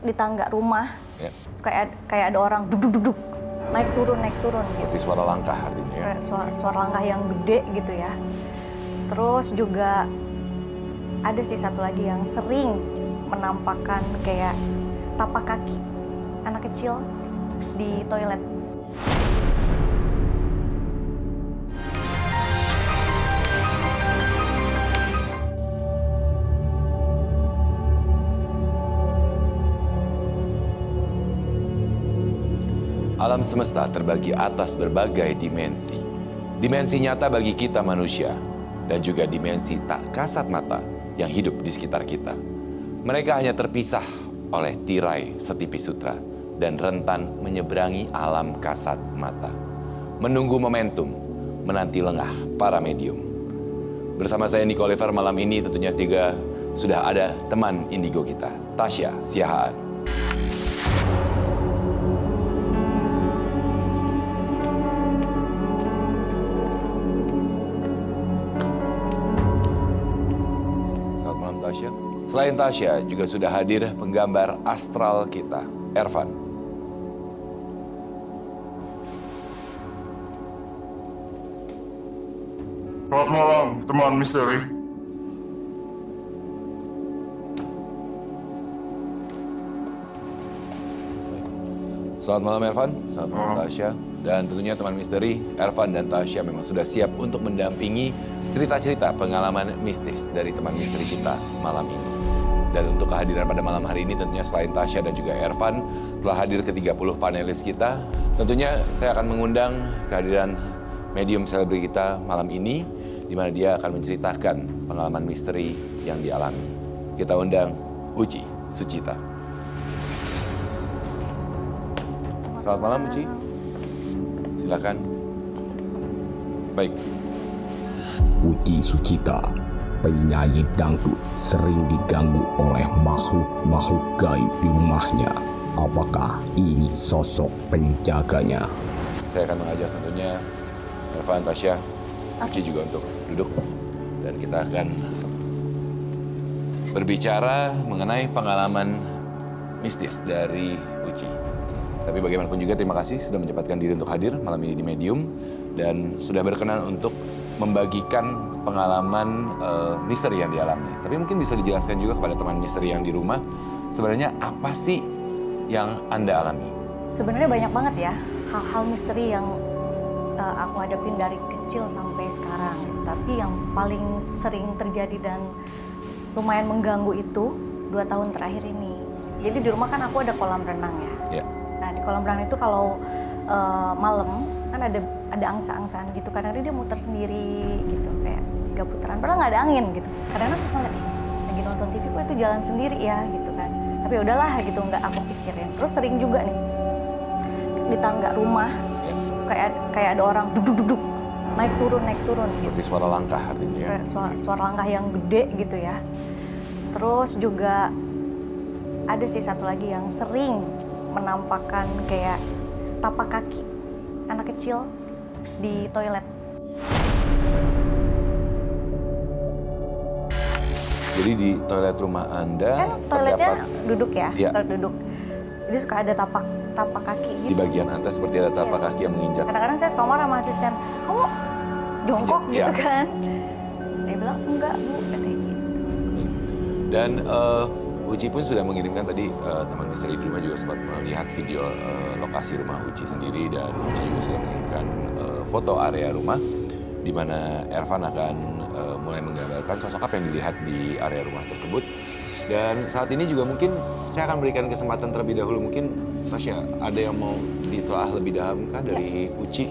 di tangga rumah, Ya. kayak ada orang duduk naik turun gitu. Seperti suara langkah artinya ya. Suara langkah yang gede gitu ya. Terus juga ada sih satu lagi yang sering menampakkan kayak tapak kaki anak kecil di toilet. Alam semesta terbagi atas berbagai dimensi. Dimensi nyata bagi kita manusia, dan juga dimensi tak kasat mata yang hidup di sekitar kita. Mereka hanya terpisah oleh tirai setipis sutra dan rentan menyeberangi alam kasat mata. Menunggu momentum, menanti lengah para medium. Bersama saya Niko Oliver malam ini tentunya juga sudah ada teman indigo kita, Tasya Siahaan. Tasya. Selain Tasya, juga sudah hadir penggambar astral kita, Ervan. Selamat malam, teman misteri. Selamat malam Ervan, selamat malam Tasya. Dan tentunya teman misteri, Ervan dan Tasya memang sudah siap untuk mendampingi cerita-cerita pengalaman mistis dari teman misteri kita malam ini. Dan untuk kehadiran pada malam hari ini tentunya selain Tasya dan juga Ervan, telah hadir ke-30 panelis kita. Tentunya saya akan mengundang kehadiran medium selebriti kita malam ini, di mana dia akan menceritakan pengalaman misteri yang dialami. Kita undang Uci Sucita. Selamat malam Uci. Silakan. Baik. Uci Sucita, penyanyi dangdut, sering diganggu oleh makhluk-makhluk gaib di rumahnya. Apakah ini sosok penjaganya? Saya akan mengajak tentunya Ervan, Tasya, Uci juga untuk duduk. Dan kita akan berbicara mengenai pengalaman mistis dari Uci. Tapi bagaimanapun juga terima kasih sudah menyempatkan diri untuk hadir malam ini di Medium. Dan sudah berkenan untuk membagikan pengalaman misteri yang dialami. Tapi mungkin bisa dijelaskan juga kepada teman misteri yang di rumah, sebenarnya apa sih yang Anda alami? Sebenarnya banyak banget ya hal-hal misteri yang aku hadapin dari kecil sampai sekarang. Tapi yang paling sering terjadi dan lumayan mengganggu itu 2 tahun terakhir ini. Jadi di rumah kan aku ada kolam renang ya. Nah di kolam renang itu kalau malam kan ada angsa-angsaan gitu. Kadang-kadang dia muter sendiri gitu kayak 3 putaran. Padahal nggak ada angin gitu. Kadang-kadang terus ngeliat, lagi nonton TV kok itu jalan sendiri ya gitu kan. Tapi udahlah gitu, nggak aku pikirin. Terus sering juga nih di tangga rumah kayak ada orang duduk naik turun gitu. Seperti suara langkah artinya ya. Suara langkah yang gede gitu ya. Terus juga ada sih satu lagi yang sering menampakkan kayak tapak kaki anak kecil di toilet. Jadi di toilet rumah Anda Kan toiletnya terdapat duduk ya, Ya. toilet duduk. Jadi suka ada tapak kaki gitu. di bagian atas seperti ada tapak Iya. kaki yang menginjak. Kadang-kadang saya suka marah sama asisten, kamu jongkok Iya. gitu kan. Dia bilang, enggak bu, katanya gitu. Dan Uci pun sudah mengirimkan tadi, teman misteri di rumah juga sempat melihat video lokasi rumah Uci sendiri, dan Uci juga sudah mengirimkan foto area rumah di mana Ervan akan mulai menggambarkan sosok apa yang dilihat di area rumah tersebut. Dan saat ini juga mungkin saya akan berikan kesempatan terlebih dahulu, mungkin Tasya ada yang mau ditelaah lebih dalam kah dari Uci?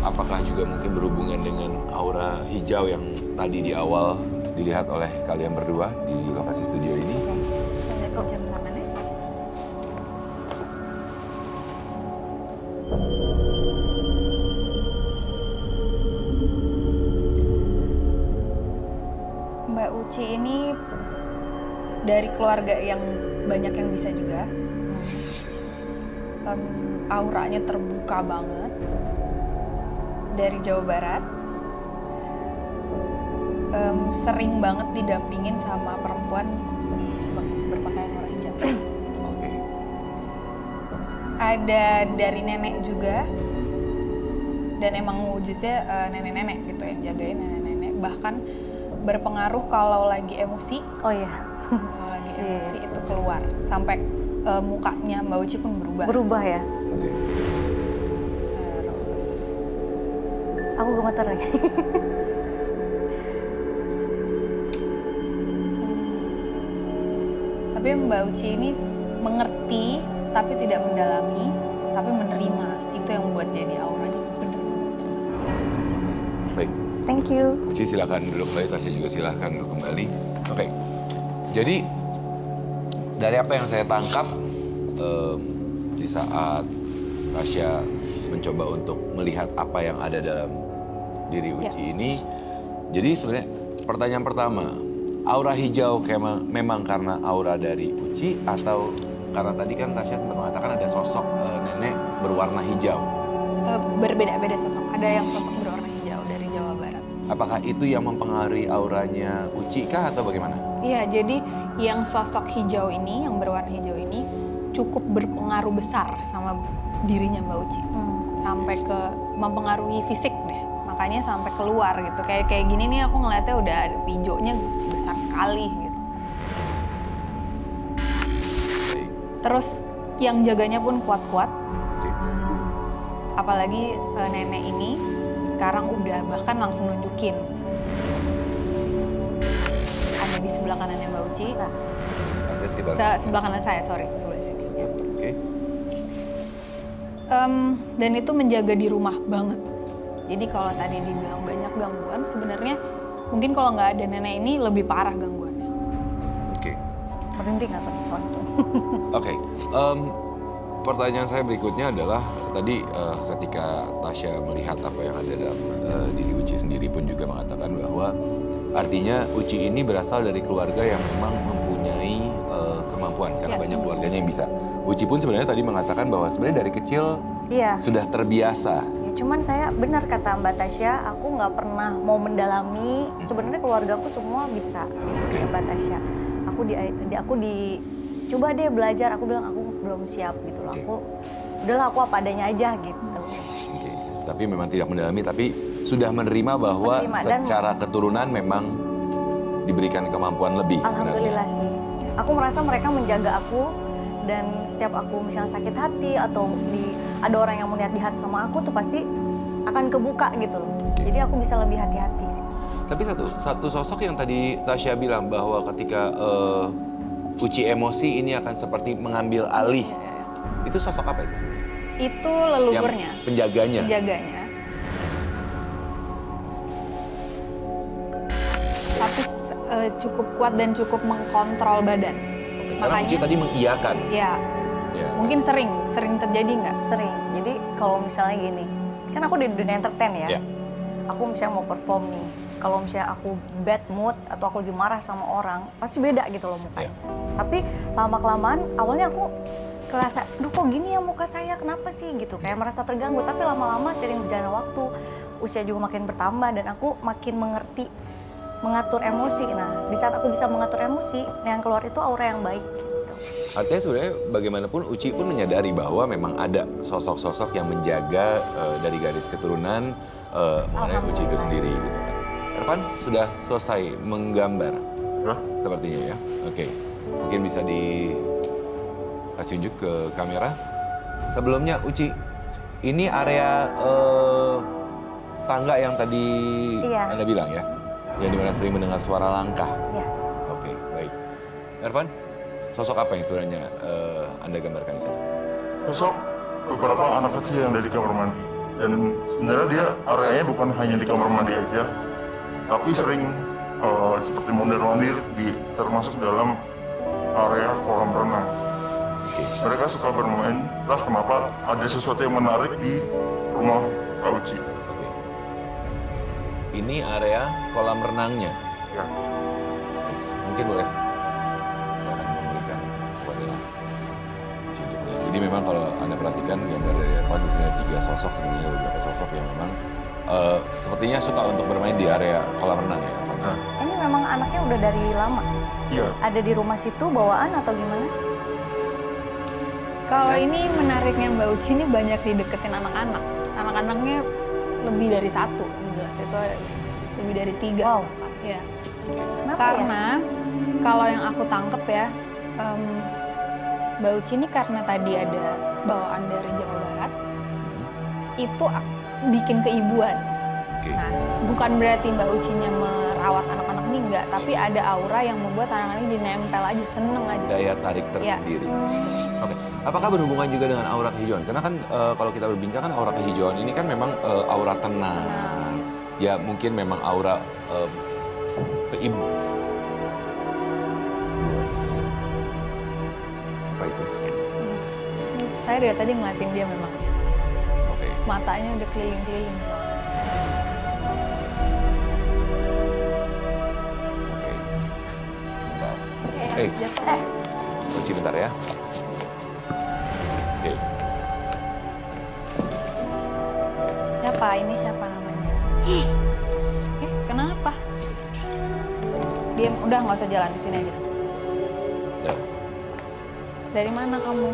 Apakah juga mungkin berhubungan dengan aura hijau yang tadi di awal dilihat oleh kalian berdua di lokasi studio ini? Kok jam tangannya? Mbak Uci ini dari keluarga yang banyak yang bisa juga. Auranya terbuka banget. Dari Jawa Barat. Sering banget didampingin sama perempuan berpakaian warna hijau. ada dari nenek juga, dan emang wujudnya nenek-nenek gitu yang jagain nenek-nenek. Bahkan berpengaruh kalau lagi emosi, Oh iya, kalau lagi emosi itu keluar sampai mukanya Mbak Uci pun berubah. berubah ya. Oke. Terus Aku gemeter ya. tapi Mbak Uci ini mengerti tapi tidak mendalami, tapi menerima. Itu yang membuat jadi auranya bener-bener. Baik. Thank you. Uci silakan duduk kembali, Tasya juga silakan duduk kembali. Oke, jadi dari apa yang saya tangkap di saat Tasya mencoba untuk melihat apa yang ada dalam diri Uci ini, jadi sebenarnya pertanyaan pertama, aura hijau memang karena aura dari Uci atau karena tadi kan Tasya sempat mengatakan ada sosok nenek berwarna hijau. Berbeda-beda sosok. Ada yang sosok berwarna hijau dari Jawa Barat. Apakah itu yang mempengaruhi auranya Uci kah atau bagaimana? Iya, jadi yang sosok hijau ini, yang berwarna hijau ini cukup berpengaruh besar sama dirinya Mbak Uci. Sampai ke mempengaruhi fisik deh. Makanya sampai keluar gitu. Kayak gini nih aku ngeliatnya udah ada hijaunya besar sekali gitu. Baik. Terus yang jaganya pun kuat-kuat. Oke. Apalagi nenek ini sekarang udah bahkan langsung nunjukin. Ada di sebelah kanannya Mbak Uci. Ada sekitar. Sebelah kanan saya, sorry, sebelah sini. Ya. Oke. Dan itu menjaga di rumah banget. Jadi kalau tadi dibilang banyak gangguan, sebenarnya mungkin kalau nggak ada nenek ini lebih parah gangguannya. Oke. Merinding aku nih langsung. Oke. Pertanyaan saya berikutnya adalah tadi ketika Tasya melihat apa yang ada dalam diri Uci sendiri pun juga mengatakan bahwa artinya Uci ini berasal dari keluarga yang memang mempunyai kemampuan karena Ya. banyak keluarganya yang bisa. Uci pun sebenarnya tadi mengatakan bahwa sebenarnya dari kecil Iya. sudah terbiasa. Ya, cuman saya benar kata Mbak Tasya, aku nggak pernah mau mendalami. Sebenarnya keluargaku semua bisa, Oke. ya, Mbak Tasya. Aku coba deh belajar. Aku bilang aku belum siap gitu loh. Oke. Udahlah aku apa adanya aja gitu. Oke. Tapi memang tidak mendalami, tapi sudah menerima bahwa Menerima dan- secara keturunan memang diberikan kemampuan lebih. Alhamdulillah sih. Aku merasa mereka menjaga aku dan setiap aku misalnya sakit hati atau ada orang yang mau lihat jahat sama aku tuh pasti akan kebuka gitu loh. Jadi aku bisa lebih hati-hati sih. Tapi satu sosok yang tadi Tasya bilang bahwa ketika Uci emosi ini akan seperti mengambil alih. Itu sosok apa itu sebenarnya? Itu leluhurnya, Yang penjaganya. penjaganya. Tapi cukup kuat dan cukup mengkontrol badan. Oke, karena Makanya- Uci tadi mengiyakan. Ya, Ya. mungkin sering terjadi nggak? Sering. Jadi kalau misalnya gini, kan aku di dunia entertain ya. Ya. Aku misalnya mau perform nih. Kalau misalnya aku bad mood atau aku lagi marah sama orang, pasti beda gitu loh mukanya. Ya. Tapi lama-kelamaan awalnya aku kerasa, duh kok gini ya muka saya, kenapa sih gitu. Kayak merasa terganggu, tapi lama-lama sering berjalan waktu, usia juga makin bertambah dan aku makin mengerti mengatur emosi. Nah, di saat aku bisa mengatur emosi, yang keluar itu aura yang baik gitu. Artinya sebenarnya bagaimanapun Uci pun menyadari bahwa memang ada sosok-sosok yang menjaga dari garis keturunan mengenai Uci itu sendiri gitu kan. Irfan sudah selesai menggambar Ya. sepertinya ya. Oke. Mungkin bisa dikasih unjuk ke kamera. Sebelumnya Uci, ini area tangga yang tadi Iya. Anda bilang ya. Yang dimana sering mendengar suara langkah. Ya. Oke, baik. Irfan, sosok apa yang sebenarnya Anda gambarkan di sana? Sosok beberapa anak kecil yang ada di kamar mandi. Dan sebenarnya dia areanya bukan hanya di kamar mandi aja, tapi sering seperti mondar-mandir termasuk dalam area kolam renang. Oke. Mereka suka bermain, entah kenapa ada sesuatu yang menarik di rumah Kak Uci. Oke. Ini area kolam renangnya. Ya. Mungkin boleh. Saya akan memberikan kepada Uci untuk melihat. Jadi memang kalau Anda perhatikan gambar dari Irfan di sini ada 3 sosok, sebenarnya ada beberapa sosok yang memang sepertinya suka untuk bermain di area kolam renang ya, Irfan. Nah. Ini memang anaknya udah dari lama. Iya. Ada di rumah situ bawaan atau gimana? Kalau ini menariknya Mbak Uci ini banyak dideketin anak-anak. Anak-anaknya lebih dari 1, jelas itu ada lebih dari 3 Wow. bahkan. Ya. Kenapa Karena kalau yang aku tangkep ya, Mbak Uci ini karena tadi ada bawaan dari Jawa Barat, itu bikin keibuan. Oke. Nah, bukan berarti Mbak Ucinya merawat anak-anak ini enggak, tapi ada aura yang membuat anak-anak ini dinempel aja, seneng aja. Daya tarik Ya. tersendiri. Oke. Apakah berhubungan juga dengan aura kehijauan? Karena kan kalau kita berbincang kan aura kehijauan ini kan memang aura tenang. Ya mungkin memang aura keibu. Apa itu? Saya dari tadi ngeliatin dia memang. Oke. Matanya udah keliling-keliling. Oke. Bentar. Oke, Kunci bentar ya. Oke. siapa? Ini siapa namanya? Kenapa? Diam, udah nggak usah jalan di sini aja. Ya. Dari mana kamu?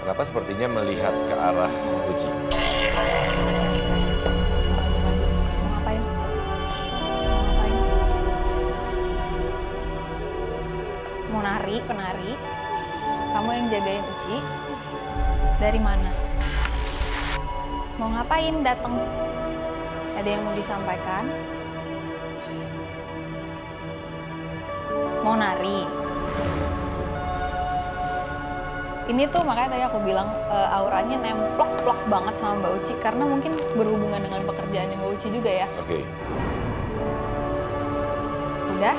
Kenapa sepertinya melihat ke arah Uci? Mau ngapain? Mau ngapain? Mau nari, penari. Kamu yang jagain Uci. Dari mana? Mau ngapain datang? Ada yang mau disampaikan? Mau nari? Ini tuh makanya tadi aku bilang auranya nemplok-plok banget sama Mbak Uci karena mungkin berhubungan dengan pekerjaannya Mbak Uci juga ya. Oke. Udah,